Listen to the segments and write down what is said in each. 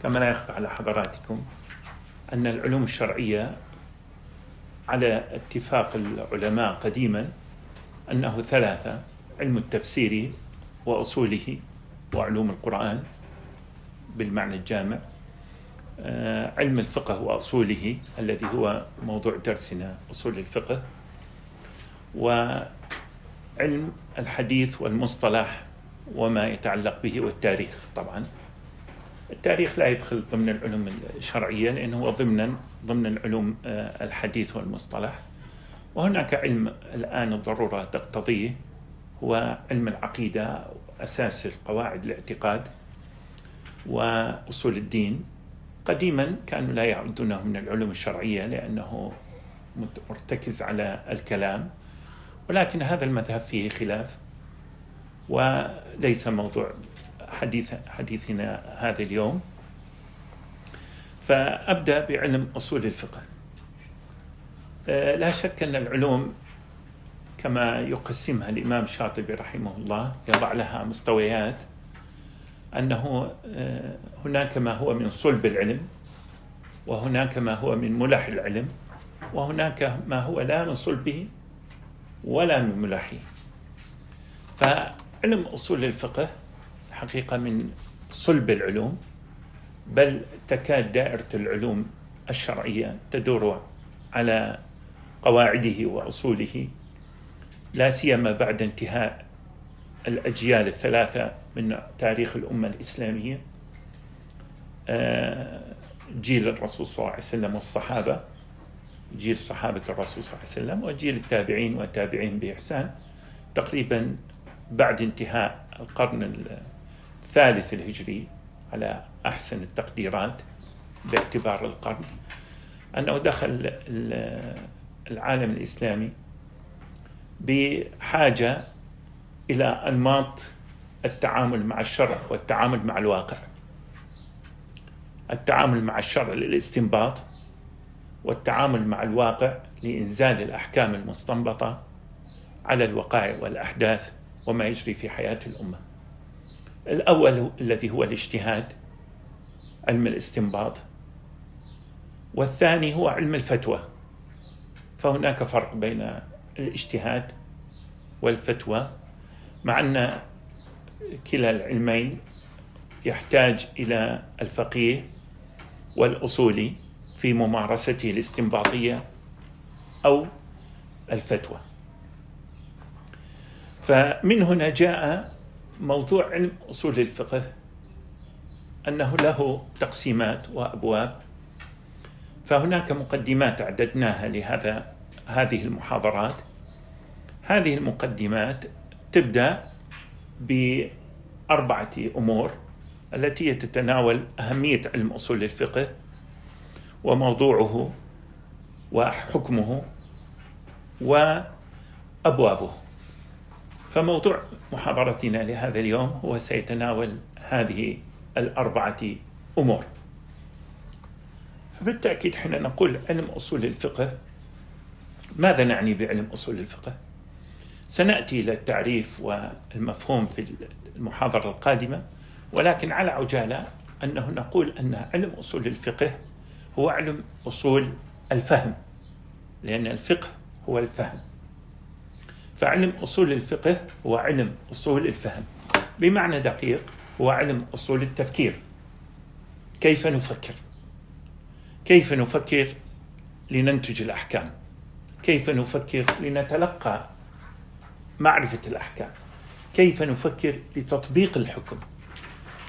كما لا يخفى على حضراتكم أن العلوم الشرعية على اتفاق العلماء قديما أنه ثلاثة: علم التفسير وأصوله وعلوم القرآن بالمعنى الجامع، علم الفقه وأصوله الذي هو موضوع درسنا أصول الفقه، وعلم الحديث والمصطلح وما يتعلق به، والتاريخ. طبعا التاريخ لا يدخل ضمن العلوم الشرعية لأنه هو ضمن العلوم الحديث والمصطلح. وهناك علم الآن الضرورة تقتضيه هو علم العقيدة، أساس القواعد الاعتقاد وأصول الدين. قديما كانوا لا يعدونه من العلوم الشرعية لأنه مرتكز على الكلام، ولكن هذا المذهب فيه خلاف وليس موضوع حديثنا هذا اليوم. فأبدأ بعلم أصول الفقه. لا شك أن العلوم كما يقسمها الإمام الشاطبي رحمه الله يضع لها مستويات، أنه هناك ما هو من صلب العلم، وهناك ما هو من ملح العلم، وهناك ما هو لا من صلبه ولا من ملحه. فعلم أصول الفقه حقيقة من صلب العلوم، بل تكاد دائرة العلوم الشرعية تدور على قواعده وأصوله، لا سيما بعد انتهاء الأجيال الثلاثة من تاريخ الأمة الإسلامية، جيل الرسول صلى الله عليه وسلم والصحابة، جيل صحابة الرسول صلى الله عليه وسلم، وجيل التابعين والتابعين بإحسان، تقريبا بعد انتهاء القرن الثالث الهجري على أحسن التقديرات باعتبار القرن، أنه دخل العالم الإسلامي بحاجة إلى أنماط التعامل مع الشرع والتعامل مع الواقع. التعامل مع الشرع للاستنباط، والتعامل مع الواقع لإنزال الأحكام المستنبطة على الوقائع والأحداث وما يجري في حياة الأمة. الأول الذي هو الاجتهاد، علم الاستنباط، والثاني هو علم الفتوى. فهناك فرق بين الاجتهاد والفتوى، مع أن كلا العلمين يحتاج إلى الفقيه والأصولي في ممارسته الاستنباطية أو الفتوى. فمن هنا جاء موضوع علم أصول الفقه، أنه له تقسيمات وأبواب. فهناك مقدمات أعددناها هذه المحاضرات. هذه المقدمات تبدأ بأربعة أمور التي تتناول أهمية علم أصول الفقه وموضوعه وحكمه وأبوابه. فموضوع محاضرتنا لهذا اليوم هو سيتناول هذه الأربعة أمور. فبالتأكيد حين نقول علم أصول الفقه، ماذا نعني بعلم أصول الفقه؟ سنأتي إلى التعريف والمفهوم في المحاضرة القادمة، ولكن على عجالة أنه نقول أن علم أصول الفقه هو علم أصول الفهم، لأن الفقه هو الفهم. فعلم أصول الفقه هو علم أصول الفهم. بمعنى دقيق هو علم أصول التفكير. كيف نفكر؟ كيف نفكر لننتج الأحكام؟ كيف نفكر لنتلقى معرفة الأحكام؟ كيف نفكر لتطبيق الحكم؟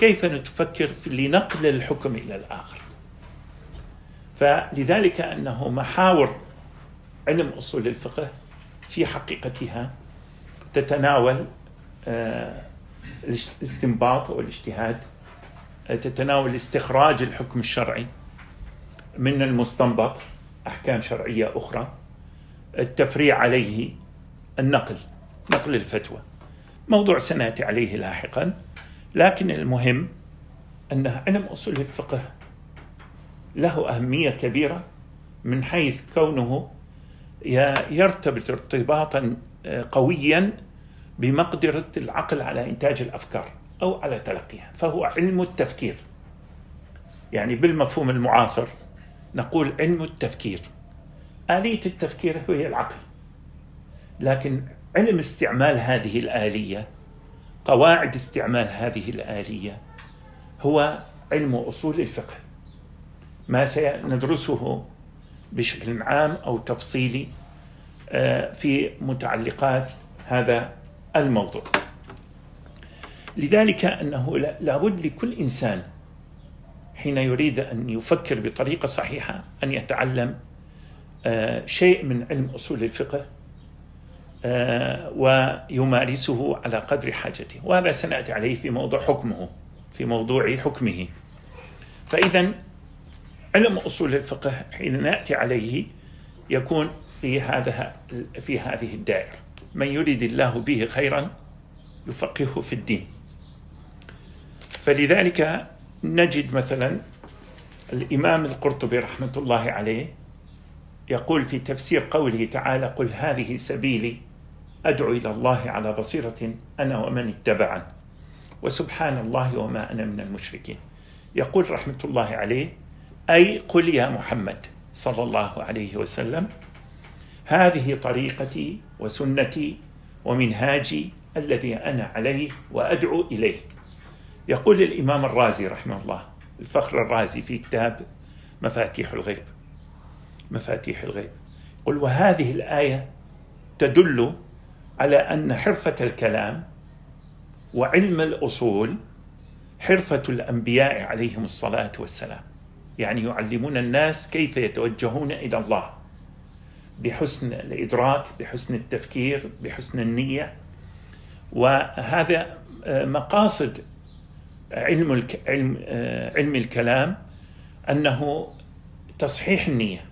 كيف نفكر لنقل الحكم إلى الآخر؟ فلذلك أنه محاور علم أصول الفقه في حقيقتها تتناول الاستنباط والاجتهاد، تتناول استخراج الحكم الشرعي من المستنبط أحكام شرعية أخرى، التفريع عليه، نقل الفتوى، موضوع سنأتي عليه لاحقا. لكن المهم أن علم أصول الفقه له أهمية كبيرة من حيث كونه يرتبط ارتباطا قويا بمقدرة العقل على إنتاج الأفكار أو على تلقيها. فهو علم التفكير. يعني بالمفهوم المعاصر نقول علم التفكير. آلية التفكير هي العقل، لكن علم استعمال هذه الآلية، قواعد استعمال هذه الآلية، هو علم أصول الفقه، ما سندرسه بشكل عام أو تفصيلي في متعلقات هذا الموضوع. لذلك أنه لابد لكل إنسان حين يريد أن يفكر بطريقة صحيحة أن يتعلم شيء من علم أصول الفقه ويمارسه على قدر حاجته، وهذا سنأتي عليه في موضوع حكمه. فإذا علم أصول الفقه حين نأتي عليه يكون في هذه الدائرة: من يريد الله به خيرا يفقهه في الدين. فلذلك نجد مثلا الإمام القرطبي رحمة الله عليه يقول في تفسير قوله تعالى: قل هذه سبيلي أدعو إلى الله على بصيرة أنا ومن اتبعني وسبحان الله وما أنا من المشركين. يقول رحمة الله عليه: أي قل يا محمد صلى الله عليه وسلم هذه طريقتي وسنتي ومنهاجي الذي أنا عليه وأدعو إليه. يقول الإمام الرازي رحمه الله، الفخر الرازي، في كتاب مفاتيح الغيب، يقول: وهذه الآية تدل على أن حرفة الكلام وعلم الأصول حرفة الأنبياء عليهم الصلاة والسلام، يعني يعلمون الناس كيف يتوجهون إلى الله بحسن الإدراك، بحسن التفكير، بحسن النية. وهذا مقاصد علم الكلام، أنه تصحيح النية،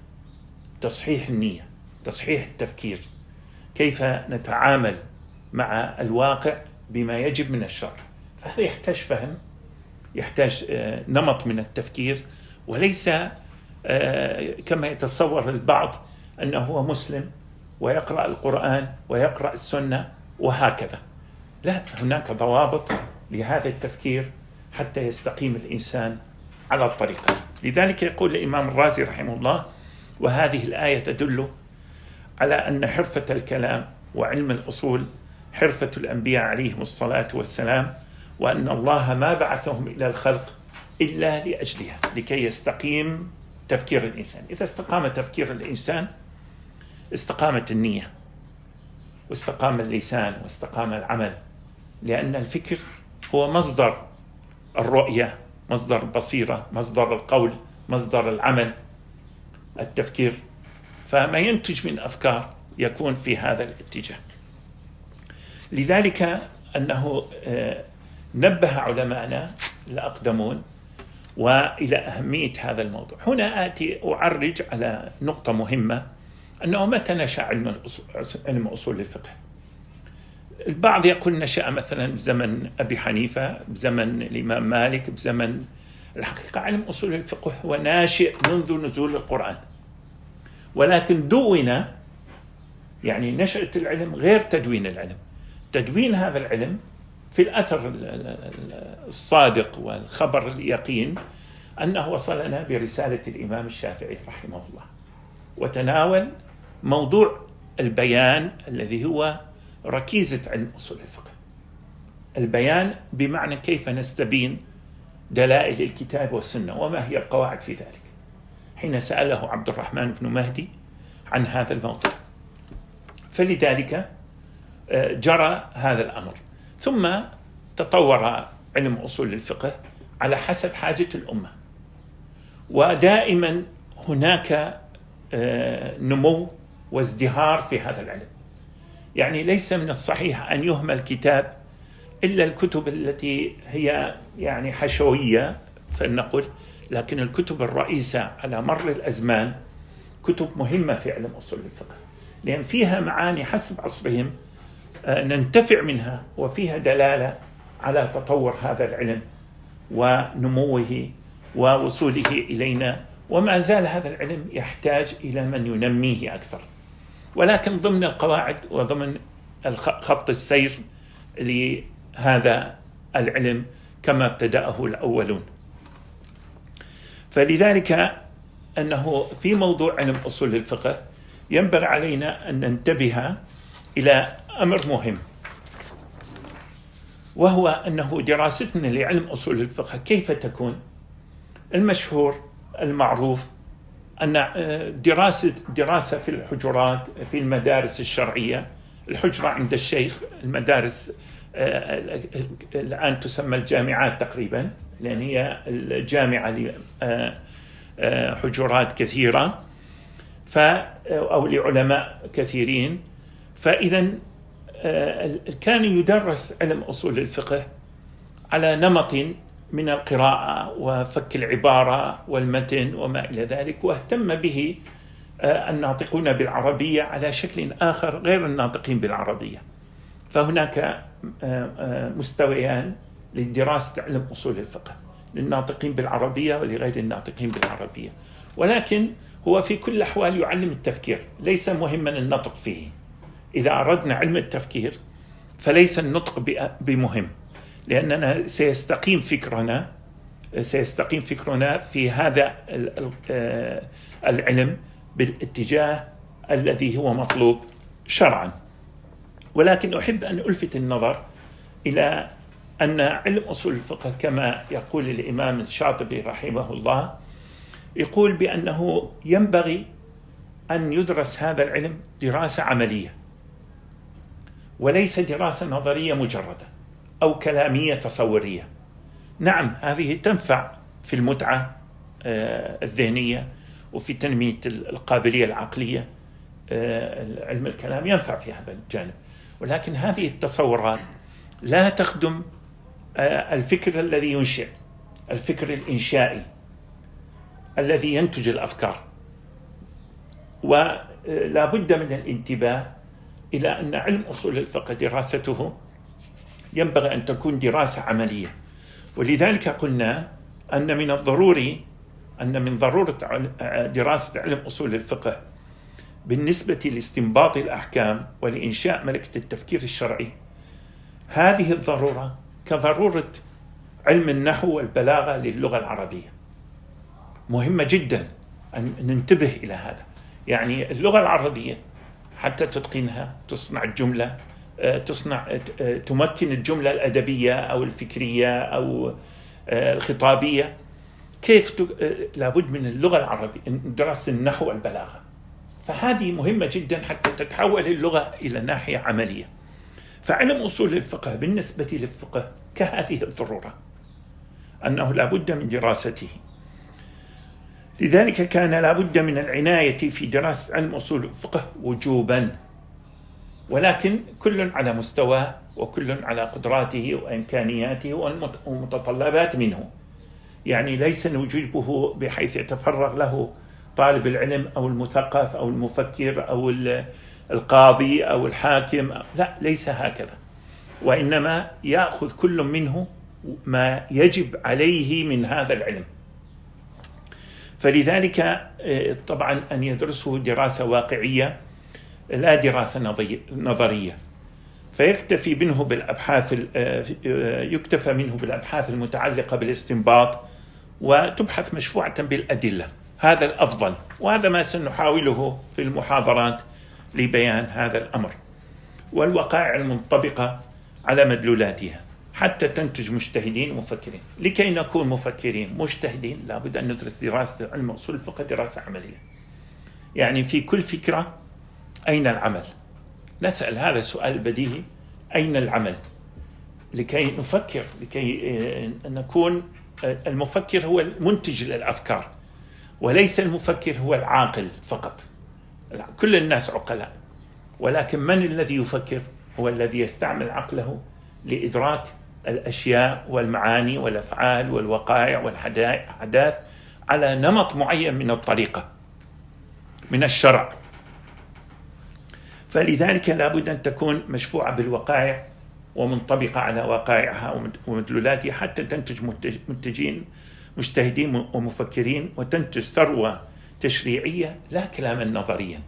تصحيح التفكير، كيف نتعامل مع الواقع بما يجب من الشرع. فهذا يحتاج فهم، يحتاج نمط من التفكير، وليس كما يتصور البعض أنه هو مسلم ويقرأ القرآن ويقرأ السنة وهكذا. لا، هناك ضوابط لهذا التفكير حتى يستقيم الإنسان على الطريقة. لذلك يقول الإمام الرازي رحمه الله: وهذه الآية تدل على أن حرفة الكلام وعلم الأصول حرفة الأنبياء عليهم الصلاة والسلام، وأن الله ما بعثهم إلى الخلق إلا لأجلها، لكي يستقيم تفكير الإنسان. إذا استقام تفكير الإنسان استقامت النية واستقام اللسان واستقام العمل، لأن الفكر هو مصدر الرؤية، مصدر البصيرة، مصدر القول، مصدر العمل، التفكير. فما ينتج من أفكار يكون في هذا الاتجاه. لذلك أنه نبه علماءنا الأقدمون وإلى أهمية هذا الموضوع. هنا آتي أعرج على نقطة مهمة، أنه متى نشأ علم أصول الفقه؟ البعض يقول نشأ مثلا بزمن أبي حنيفة، بزمن الإمام مالك، بزمن. الحقيقة علم أصول الفقه هو ناشئ منذ نزول القرآن، ولكن دون، يعني نشأة العلم غير تدوين العلم. تدوين هذا العلم في الأثر الصادق والخبر اليقين أنه وصلنا برسالة الإمام الشافعي رحمه الله، وتناول موضوع البيان الذي هو ركيزة علم أصول الفقه. البيان بمعنى كيف نستبين دلائل الكتاب والسنة وما هي القواعد في ذلك، حين سأله عبد الرحمن بن مهدي عن هذا الموضوع. فلذلك جرى هذا الأمر، ثم تطور علم أصول الفقه على حسب حاجة الأمة، ودائما هناك نمو وازدهار في هذا العلم. يعني ليس من الصحيح أن يهمل كتاب إلا الكتب التي هي يعني حشوية فلنقل، لكن الكتب الرئيسة على مر الأزمان كتب مهمة في علم أصول الفقه، لأن فيها معاني حسب عصرهم ننتفع منها، وفيها دلالة على تطور هذا العلم ونموه ووصوله إلينا. وما زال هذا العلم يحتاج إلى من ينميه أكثر، ولكن ضمن القواعد وضمن خط السير لهذا العلم كما ابتدأه الأولون. فلذلك أنه في موضوع علم أصول الفقه ينبغي علينا أن ننتبه إلى أمر مهم، وهو أنه دراستنا لعلم أصول الفقه كيف تكون؟ المشهور المعروف أن دراسة في الحجرات في المدارس الشرعية، الحجرة عند الشيخ، المدارس الآن تسمى الجامعات تقريبا، لأن هي الجامعة لحجرات كثيرة أو لعلماء كثيرين. فإذا كان يدرس علم أصول الفقه على نمط من القراءة وفك العبارة والمتن وما إلى ذلك، واهتم به الناطقون بالعربية على شكل آخر غير الناطقين بالعربية. فهناك مستويان لدراسة علم أصول الفقه، للناطقين بالعربية ولغير الناطقين بالعربية، ولكن هو في كل الأحوال يعلم التفكير، ليس مهما النطق فيه. إذا أردنا علم التفكير فليس النطق بمهم، لأننا سيستقيم فكرنا في هذا العلم بالاتجاه الذي هو مطلوب شرعا. ولكن أحب أن ألفت النظر إلى أن علم أصول الفقه كما يقول الإمام الشاطبي رحمه الله، يقول بأنه ينبغي أن يدرس هذا العلم دراسة عملية، وليس دراسة نظرية مجردة أو كلامية تصورية. نعم، هذه تنفع في المتعة الذهنية وفي تنمية القابلية العقلية، علم الكلام ينفع في هذا الجانب، ولكن هذه التصورات لا تخدم الفكر الذي ينشئ، الفكر الإنشائي الذي ينتج الأفكار. ولا بد من الانتباه إلى أن علم أصول الفقه دراسته ينبغي أن تكون دراسة عملية. ولذلك قلنا أن من ضرورة دراسة علم أصول الفقه بالنسبة لاستنباط الأحكام ولإنشاء ملكة التفكير الشرعي، هذه الضرورة كضرورة علم النحو والبلاغة للغة العربية. مهمة جدا أن ننتبه إلى هذا. يعني اللغة العربية حتى تتقنها، تصنع الجملة، تمكن الجملة الأدبية أو الفكرية أو الخطابية، لابد من اللغة العربية، دراسة النحو والبلاغة. فهذه مهمة جدا حتى تتحول اللغة إلى ناحية عملية. فعلم أصول الفقه بالنسبة للفقه كهذه الضرورة، أنه لابد من دراسته. لذلك كان لابد من العناية في دراسة علم أصول الفقه وجوبا، ولكن كل على مستواه وكل على قدراته وإمكانياته والمتطلبات منه. يعني ليس نجيبه بحيث يتفرغ له طالب العلم أو المثقف أو المفكر أو القاضي أو الحاكم، لا، ليس هكذا، وإنما يأخذ كل منه ما يجب عليه من هذا العلم. فلذلك طبعا أن يدرسه دراسة واقعية لا دراسة نظرية، فيكتفي منه بالأبحاث المتعلقة بالاستنباط، وتبحث مشفوعة بالأدلة. هذا الأفضل، وهذا ما سنحاوله في المحاضرات لبيان هذا الأمر، والوقائع المنطبقة على مدلولاتها حتى تنتج مجتهدين مفكرين. لكي نكون مفكرين مجتهدين لابد أن ندرس دراسة علم أصول الفقه دراسة عملية. يعني في كل فكرة أين العمل؟ نسأل هذا السؤال البديهي: أين العمل؟ لكي نفكر، لكي نكون المفكر هو المنتج للأفكار، وليس المفكر هو العاقل فقط. كل الناس عقلاء، ولكن من الذي يفكر؟ هو الذي يستعمل عقله لإدراك الأشياء والمعاني والأفعال والوقائع والأحداث على نمط معين من الطريقة من الشرع. فلذلك لابد أن تكون مشفوعة بالوقائع ومنطبقة على وقائعها ومدلولاتها حتى تنتج مجتهدين ومفكرين، وتنتج ثروة تشريعية لا كلاما نظريا.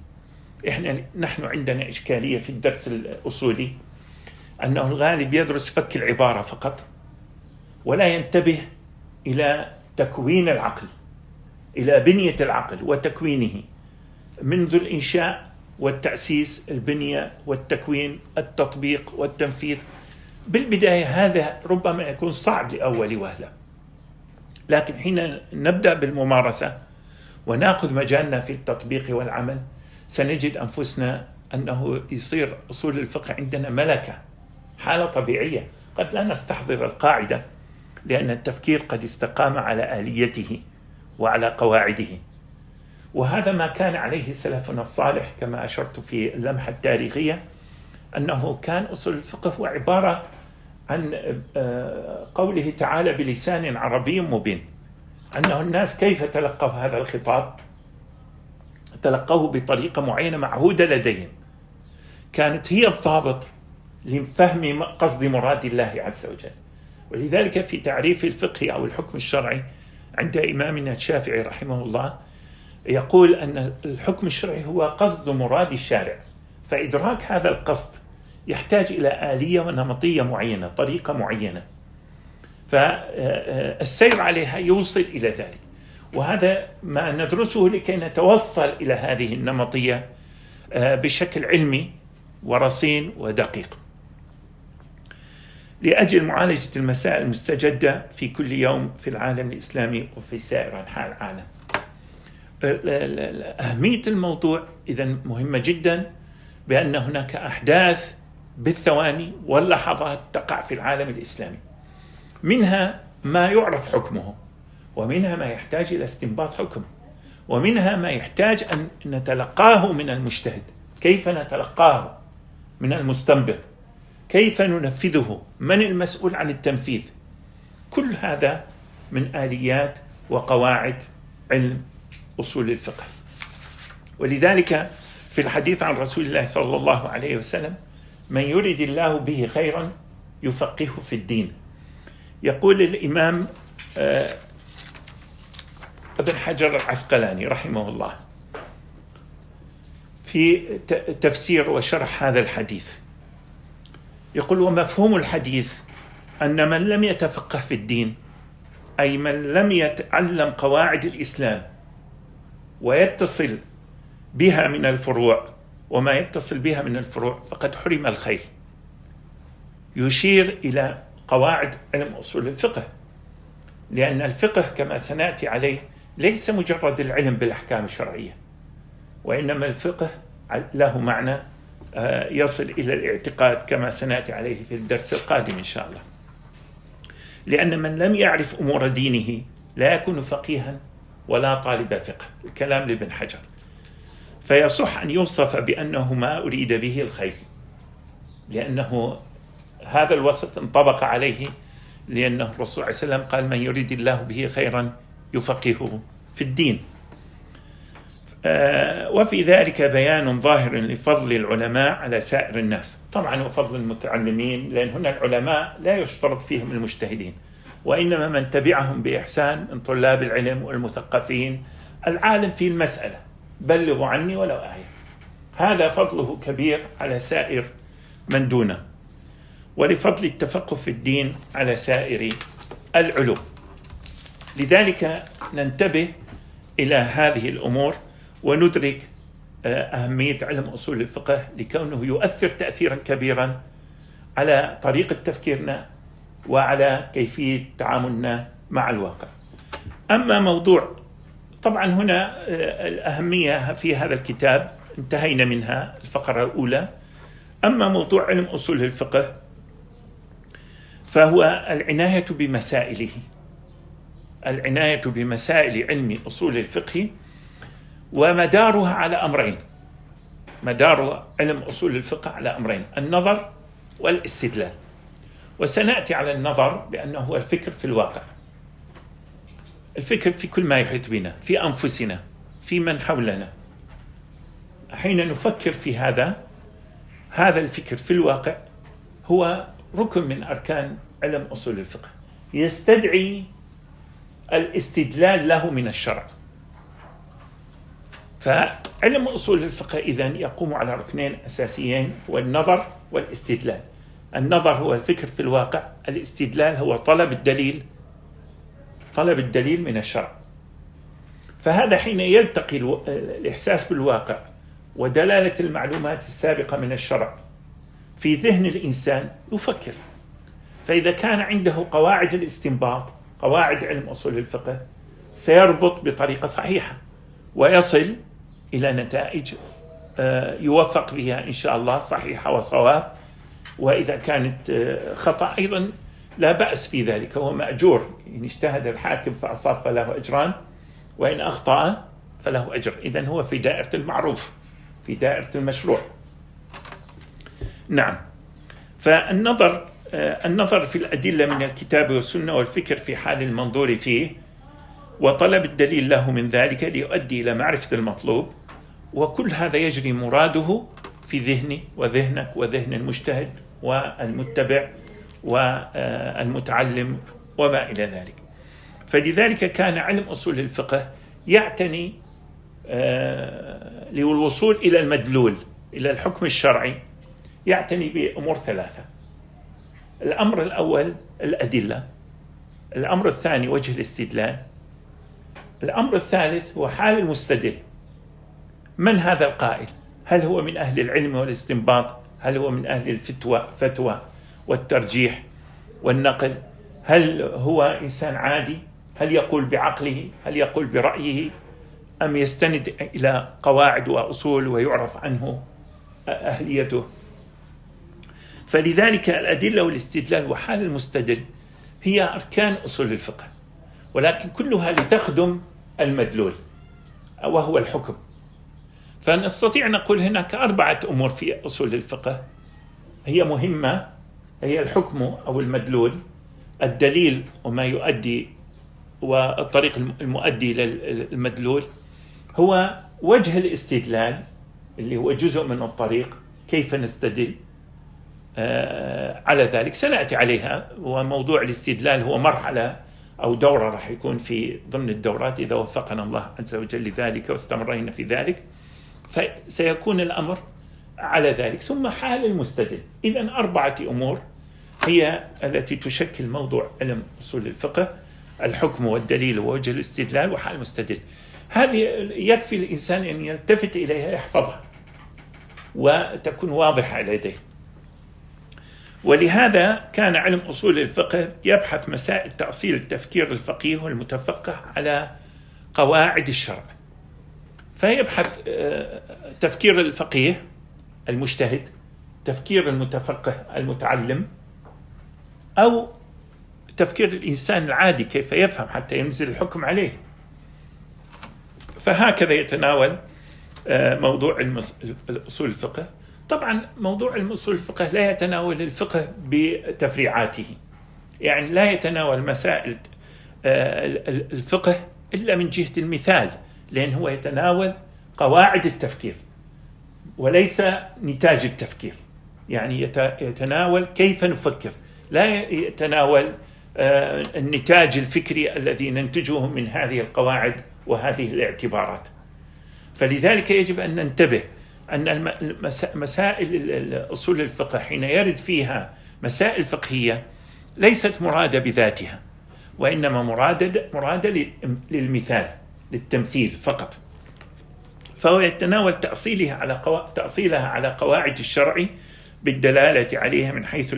نحن عندنا إشكالية في الدرس الأصولي أنه الغالب يدرس فك العبارة فقط، ولا ينتبه إلى تكوين العقل إلى بنية العقل وتكوينه منذ الإنشاء والتأسيس، البنية والتكوين، التطبيق والتنفيذ. بالبداية هذا ربما يكون صعب لأول وهلة، لكن حين نبدأ بالممارسة ونأخذ مجالنا في التطبيق والعمل سنجد أنفسنا أنه يصير أصول الفقه عندنا ملكة، حالة طبيعية. قد لا نستحضر القاعدة لأن التفكير قد استقام على آليته وعلى قواعده، وهذا ما كان عليه سلفنا الصالح كما أشرت في اللمحة التاريخية، أنه كان أصول الفقه هو عبارة عن قوله تعالى بلسان عربي مبين، أنه الناس كيف تلقوا هذا الخطاب؟ تلقوه بطريقة معينة معهودة لديهم، كانت هي الضابط لفهم قصد مراد الله عز وجل. ولذلك في تعريف الفقه أو الحكم الشرعي عند إمامنا الشافعي رحمه الله يقول أن الحكم الشرعي هو قصد مراد الشارع، فإدراك هذا القصد يحتاج إلى آلية ونمطية معينة، طريقة معينة، فالسير عليها يوصل إلى ذلك. وهذا ما ندرسه لكي نتوصل إلى هذه النمطية بشكل علمي ورصين ودقيق لأجل معالجة المسائل المستجدة في كل يوم في العالم الإسلامي وفي سائر أنحاء العالم. أهمية الموضوع إذن مهمة جدا، بأن هناك أحداث بالثواني واللحظات تقع في العالم الإسلامي، منها ما يعرف حكمه، ومنها ما يحتاج إلى استنباط حكم، ومنها ما يحتاج أن نتلقاه من المجتهد، كيف نتلقاه من المستنبط، كيف ننفذه، من المسؤول عن التنفيذ. كل هذا من آليات وقواعد علم أصول الفقه. ولذلك في الحديث عن رسول الله صلى الله عليه وسلم: من يرد الله به خيرا يفقهه في الدين. يقول الإمام ابن حجر العسقلاني رحمه الله في تفسير وشرح هذا الحديث، يقول: ومفهوم الحديث أن من لم يتفقه في الدين، أي من لم يتعلم قواعد الإسلام ويتصل بها من الفروع وما يتصل بها من الفروع، فقد حرم الخير. يشير إلى قواعد علم أصول الفقه، لأن الفقه كما سنأتي عليه ليس مجرد العلم بالأحكام الشرعية، وإنما الفقه له معنى يصل إلى الاعتقاد كما سنأتي عليه في الدرس القادم إن شاء الله. لأن من لم يعرف أمور دينه لا يكون فقيها ولا طالب فقه، الكلام لابن حجر. فيصح أن يوصف بأنه ما أريد به الخير، لأنه هذا الوصف انطبق عليه، لأنه الرسول صلى الله عليه وسلم قال: من يريد الله به خيرا يفقهه في الدين. وفي ذلك بيان ظاهر لفضل العلماء على سائر الناس، طبعا وفضل المتعلمين، لأن هنا العلماء لا يشترط فيهم المجتهدين، وإنما من تبعهم بإحسان من طلاب العلم والمثقفين العالم في المسألة، بلغوا عني ولو آية. هذا فضله كبير على سائر من دونه، ولفضل التفقه في الدين على سائر العلوم. لذلك ننتبه إلى هذه الأمور وندرك أهمية علم أصول الفقه، لكونه يؤثر تأثيرا كبيرا على طريقة تفكيرنا وعلى كيفية تعاملنا مع الواقع. أما موضوع، طبعا هنا الأهمية في هذا الكتاب انتهينا منها الفقرة الأولى. أما موضوع علم أصول الفقه فهو العناية بمسائله، العناية بمسائل علم أصول الفقه، ومدارها على أمرين. مدار علم أصول الفقه على أمرين: النظر والاستدلال. وسنأتي على النظر بأنه هو الفكر في الواقع، الفكر في كل ما يحيط بنا، في أنفسنا، في من حولنا. حين نفكر في هذا الفكر في الواقع هو ركن من أركان علم أصول الفقه، يستدعي الاستدلال له من الشرع. فعلم أصول الفقه إذن يقوم على ركنين أساسيين، والنظر والاستدلال. النظر هو الفكر في الواقع، الاستدلال هو طلب الدليل من الشرع. فهذا حين يلتقي الإحساس بالواقع ودلالة المعلومات السابقة من الشرع في ذهن الإنسان يفكر. فإذا كان عنده قواعد الاستنباط، قواعد علم أصول الفقه، سيربط بطريقة صحيحة ويصل إلى نتائج يوفق بها إن شاء الله صحيحة وصواب. وإذا كانت خطأ أيضا لا بأس في ذلك، هو مأجور. إن اجتهد الحاكم فأصاب فله أجران، وإن أخطأ فله أجر. إذن هو في دائرة المعروف، في دائرة المشروع. نعم. النظر في الأدلة من الكتاب والسنة والفكر في حال المنظور فيه وطلب الدليل له من ذلك ليؤدي إلى معرفة المطلوب، وكل هذا يجري مراده في ذهني وذهنك وذهن المجتهد والمتبع والمتعلم وما إلى ذلك. فلذلك كان علم أصول الفقه يعتني للوصول إلى المدلول، إلى الحكم الشرعي، يعتني بأمور ثلاثة. الأمر الأول الأدلة، الأمر الثاني وجه الاستدلال، الأمر الثالث هو حال المستدل. من هذا القائل؟ هل هو من أهل العلم والاستنباط؟ هل هو من أهل الفتوى والترجيح والنقل؟ هل هو إنسان عادي؟ هل يقول بعقله؟ هل يقول برأيه؟ أم يستند إلى قواعد وأصول ويعرف عنه أهليته؟ فلذلك الأدلة والاستدلال وحال المستدل هي أركان أصول الفقه، ولكن كلها لتخدم المدلول وهو الحكم. فنستطيع نقول هناك 4 أمور في أصول الفقه هي مهمة، هي الحكم أو المدلول، الدليل وما يؤدي والطريق المؤدي للمدلول، هو وجه الاستدلال اللي هو جزء من الطريق، كيف نستدل على ذلك سنأتي عليها. وموضوع الاستدلال هو مرحلة أو دورة راح يكون في ضمن الدورات إذا وفقنا الله عز وجل لذلك واستمرينا في ذلك، فسيكون الأمر على ذلك. ثم حال المستدل. إذن 4 أمور هي التي تشكل موضوع علم أصول الفقه: الحكم والدليل ووجه الاستدلال وحال المستدل. هذه يكفي الإنسان أن يلتفت إليها يحفظها وتكون واضحة لديه. ولهذا كان علم أصول الفقه يبحث مسائل تأصيل التفكير الفقيه والمتفقه على قواعد الشرع. فيبحث تفكير الفقيه المجتهد، تفكير المتفقه المتعلم، أو تفكير الإنسان العادي كيف يفهم حتى ينزل الحكم عليه. فهكذا يتناول موضوع أصول الفقه. طبعا موضوع أصول الفقه لا يتناول الفقه بتفريعاته، يعني لا يتناول مسائل الفقه إلا من جهة المثال، لأن هو يتناول قواعد التفكير وليس نتاج التفكير. يعني يتناول كيف نفكر، لا يتناول النتاج الفكري الذي ننتجه من هذه القواعد وهذه الاعتبارات. فلذلك يجب أن ننتبه أن مسائل أصول الفقه حين يرد فيها مسائل فقهية ليست مرادة بذاتها، وإنما مرادة للمثال، للتمثيل فقط. فهو يتناول تأصيلها على قواعد الشرع بالدلالة عليها من حيث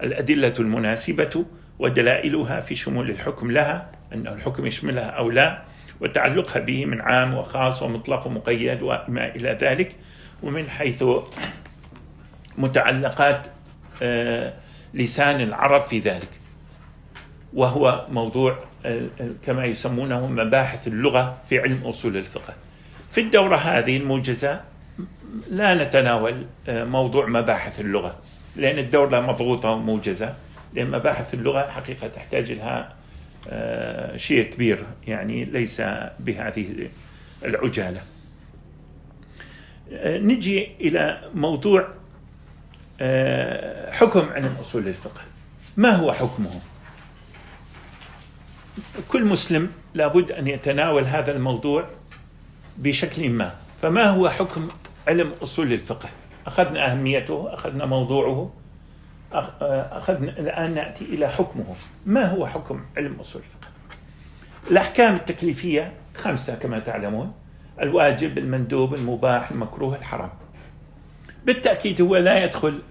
الأدلة المناسبة ودلائلها في شمول الحكم لها، أن الحكم يشملها أو لا، وتعلقها به من عام وخاص ومطلق ومقيد وما إلى ذلك، ومن حيث متعلقات لسان العرب في ذلك، وهو موضوع كما يسمونه مباحث اللغة في علم أصول الفقه. في الدورة هذه الموجزة لا نتناول موضوع مباحث اللغة، لأن الدورة مضغوطة وموجزة، لأن مباحث اللغة حقيقة تحتاج لها شيء كبير، يعني ليس بهذه العجالة. نجي إلى موضوع حكم علم أصول الفقه. ما هو حكمه؟ كل مسلم لابد أن يتناول هذا الموضوع بشكل ما. فما هو حكم علم أصول الفقه؟ أخذنا أهميته، أخذنا موضوعه، الآن نأتي إلى حكمه. ما هو حكم علم أصول الفقه؟ الأحكام التكليفية 5 كما تعلمون: الواجب، المندوب، المباح، المكروه، الحرام. بالتأكيد هو لا يدخل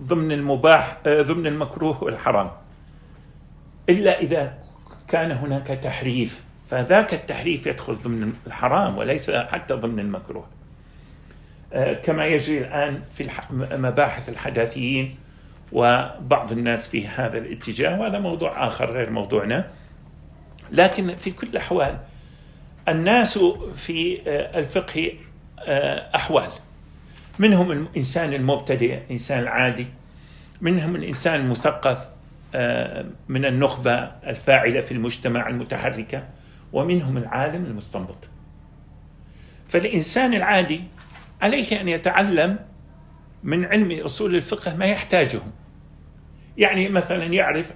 ضمن المباح ضمن المكروه والحرام إلا إذا كان هناك تحريف، فذاك التحريف يدخل ضمن الحرام وليس حتى ضمن المكروه، كما يجري الآن في مباحث الحداثيين وبعض الناس في هذا الاتجاه، وهذا موضوع آخر غير موضوعنا. لكن في كل الأحوال الناس في الفقه أحوال، منهم الإنسان المبتدئ، الإنسان العادي، منهم الإنسان المثقف من النخبة الفاعلة في المجتمع المتحركة، ومنهم العالم المستنبط. فالإنسان العادي عليه أن يتعلم من علم أصول الفقه ما يحتاجه. يعني مثلا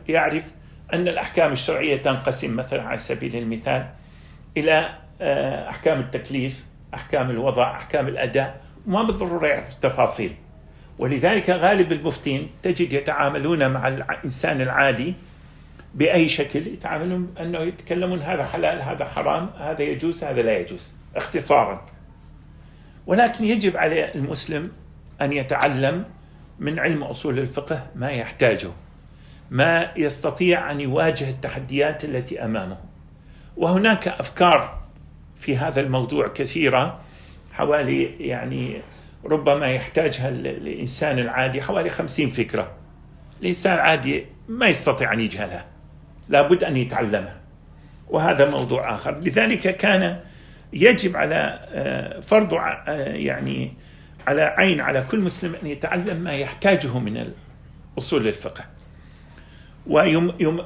يعرف أن الأحكام الشرعية تنقسم مثلا على سبيل المثال إلى أحكام التكليف، أحكام الوضع، أحكام الأداء، وما بالضرورة يعرف التفاصيل. ولذلك غالب المفتين تجد يتعاملون مع الإنسان العادي بأي شكل، يتعاملون أنه يتكلمون هذا حلال، هذا حرام، هذا يجوز، هذا لا يجوز، اختصارا. ولكن يجب على المسلم أن يتعلم من علم أصول الفقه ما يحتاجه، ما يستطيع أن يواجه التحديات التي أمامه. وهناك أفكار في هذا الموضوع كثيرة، حوالي يعني ربما يحتاجها الإنسان العادي حوالي 50 فكرة. الإنسان العادي ما يستطيع أن يجهلها، لابد أن يتعلمها، وهذا موضوع آخر. لذلك كان يجب على فرض يعني على عين على كل مسلم أن يتعلم ما يحتاجه من أصول الفقه،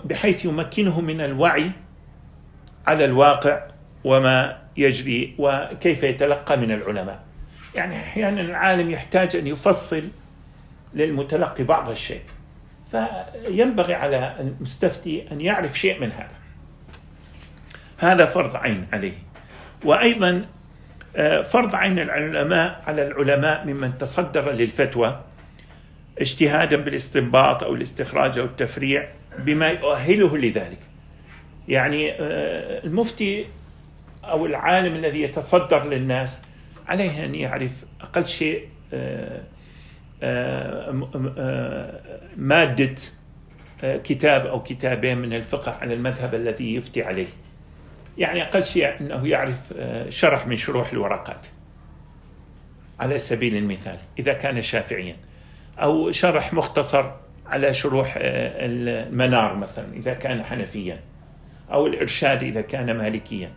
بحيث يمكنه من الوعي على الواقع وما يجري وكيف يتلقى من العلماء. يعني أحيانا العالم يحتاج أن يفصل للمتلقي بعض الشيء، فينبغي على المستفتي أن يعرف شيء من هذا فرض عين عليه. وأيضا فرض عين العلماء على العلماء ممن تصدر للفتوى اجتهادا بالاستنباط أو الاستخراج أو التفريع بما يؤهله لذلك. يعني المفتي أو العالم الذي يتصدر للناس عليه أن يعرف أقل شيء مادة كتاب أو كتابين من الفقه على المذهب الذي يفتي عليه. يعني أقل شيء أنه يعرف شرح من شروح الورقات على سبيل المثال إذا كان شافعيا، أو شرح مختصر على شروح المنار مثلا إذا كان حنفيا، أو الإرشاد إذا كان مالكيا،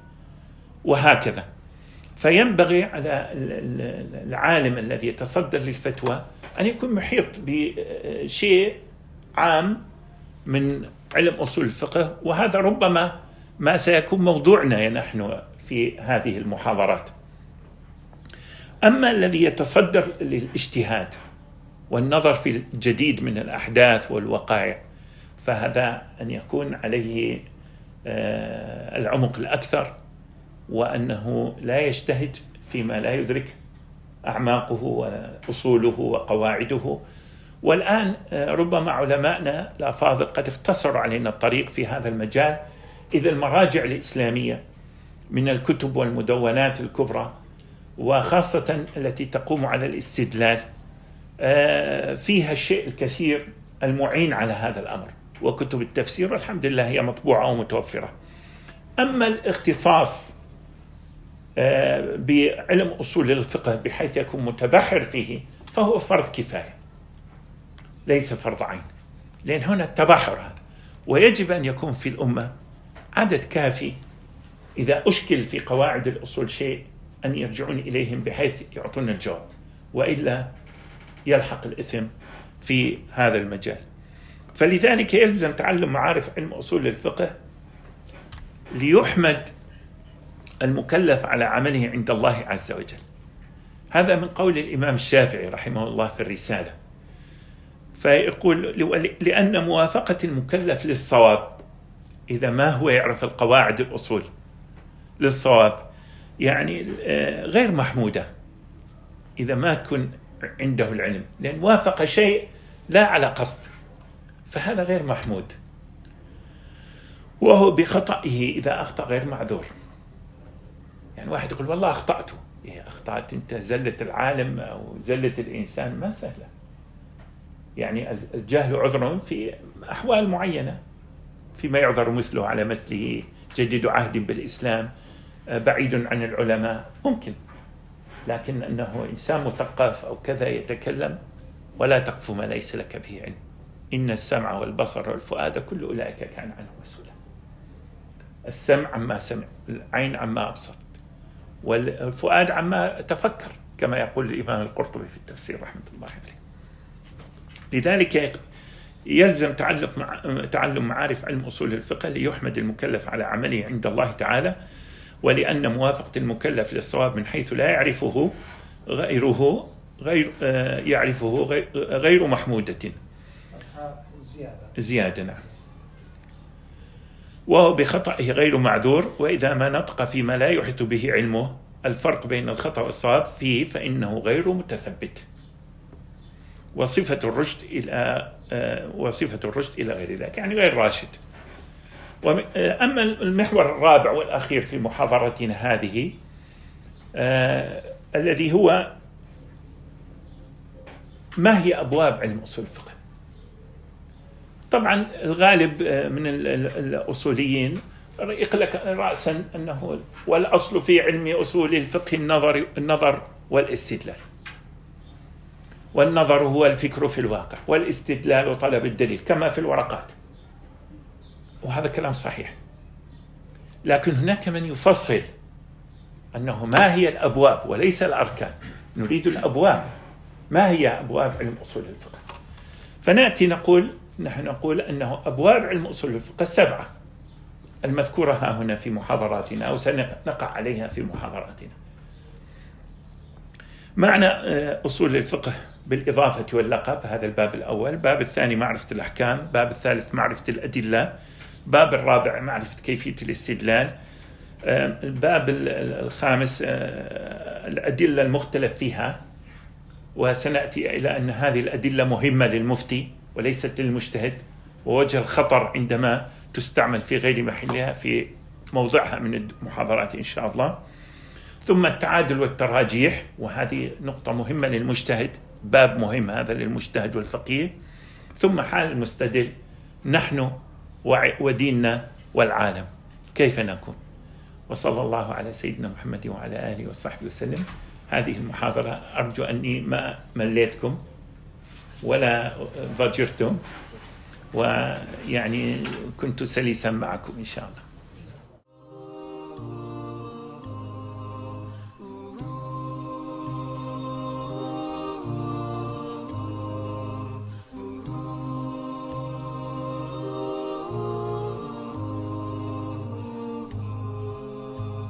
وهكذا. فينبغي على العالم الذي يتصدر للفتوى أن يكون محيط بشيء عام من علم أصول الفقه، وهذا ربما ما سيكون موضوعنا نحن في هذه المحاضرات. أما الذي يتصدر للاجتهاد والنظر في الجديد من الأحداث والوقائع، فهذا أن يكون عليه العمق الأكثر، وأنه لا يجتهد فيما لا يدرك أعماقه وأصوله وقواعده. والآن ربما علماءنا الأفاضل قد اختصروا علينا الطريق في هذا المجال، إذا المراجع الإسلامية من الكتب والمدونات الكبرى، وخاصة التي تقوم على الاستدلال، فيها الشيء الكثير المعين على هذا الأمر، وكتب التفسير والحمد لله هي مطبوعة ومتوفرة. أما الاختصاص بعلم أصول الفقه بحيث يكون متبحر فيه فهو فرض كفاية ليس فرض عين، لأن هنا التبحر هذا، ويجب أن يكون في الأمة عدد كافي إذا أشكل في قواعد الأصول شيء أن يرجعون إليهم بحيث يعطون الجواب، وإلا يلحق الإثم في هذا المجال. فلذلك يلزم تعلم معارف علم أصول الفقه ليحمد المكلف على عمله عند الله عز وجل. هذا من قول الإمام الشافعي رحمه الله في الرسالة، فيقول: لأن موافقة المكلف للصواب إذا ما هو يعرف القواعد الأصول للصواب يعني غير محمودة إذا ما كن عنده العلم، لأن وافق شيء لا على قصد، فهذا غير محمود، وهو بخطئه إذا أخطأ غير معذور. يعني واحد يقول والله أخطأت، إيه أخطأت أنت؟ زلة العالم أو زلة الإنسان ما سهلة. يعني الجهل عذر في أحوال معينة، فيما يعذر مثله على مثله، جديد عهد بالإسلام، بعيد عن العلماء، ممكن. لكن أنه إنسان مثقف أو كذا يتكلم، ولا تقف ما ليس لك به علم، إن السمع والبصر والفؤاد كل أولئك كان عنه مسؤولا. السمع عما سمع، العين عما أبصرت، والفؤاد عما تفكر، كما يقول الإمام القرطبي في التفسير رحمة الله عليه. لذلك يلزم تعلم معارف علم أصول الفقه ليحمد المكلف على عمله عند الله تعالى، ولأن موافقة المكلف للصواب من حيث لا يعرفه غير محمودة. زيادة نعم. وهو بخطئه غير معذور، وإذا ما نطق فيما لا يحيط به علمه الفرق بين الخطأ والصواب فيه فإنه غير متثبت. وصفة الرشد إلى غير ذلك، يعني غير راشد. أما المحور الرابع والأخير في محاضرتنا هذه الذي هو ما هي أبواب علم أصول الفقه. طبعا الغالب من الأصوليين يقلق رأسا أنه والأصل في علم أصول الفقه النظر والاستدلال، والنظر هو الفكر في الواقع، والاستدلال وطلب الدليل كما في الورقات، وهذا كلام صحيح. لكن هناك من يفصل أنه ما هي الأبواب وليس الأركان، نريد الأبواب، ما هي أبواب علم أصول الفقه. فنأتي نحن نقول أنه أبواب علم أصول الفقه 7 المذكورة ها هنا في محاضراتنا، أو سنقع عليها في محاضراتنا. معنى أصول الفقه بالإضافة واللقب، هذا الباب الأول. الباب الثاني معرفة الأحكام. الباب الثالث معرفة الأدلة. الباب الرابع معرفة كيفية الاستدلال. الباب الخامس الأدلة المختلف فيها، وسنأتي إلى أن هذه الأدلة مهمة للمفتي وليست للمجتهد، ووجه الخطر عندما تستعمل في غير محلها في موضعها من المحاضرات إن شاء الله. ثم التعادل والتراجيح، وهذه نقطة مهمة للمجتهد، باب مهم هذا للمجتهد والفقيه. ثم حال المستدل، نحن وديننا والعالم كيف نكون. وصلى الله على سيدنا محمد وعلى آله وصحبه وسلم. هذه المحاضرة أرجو أني ما مليتكم ولا ضجرتم، ويعني كنت سليسا معكم إن شاء الله.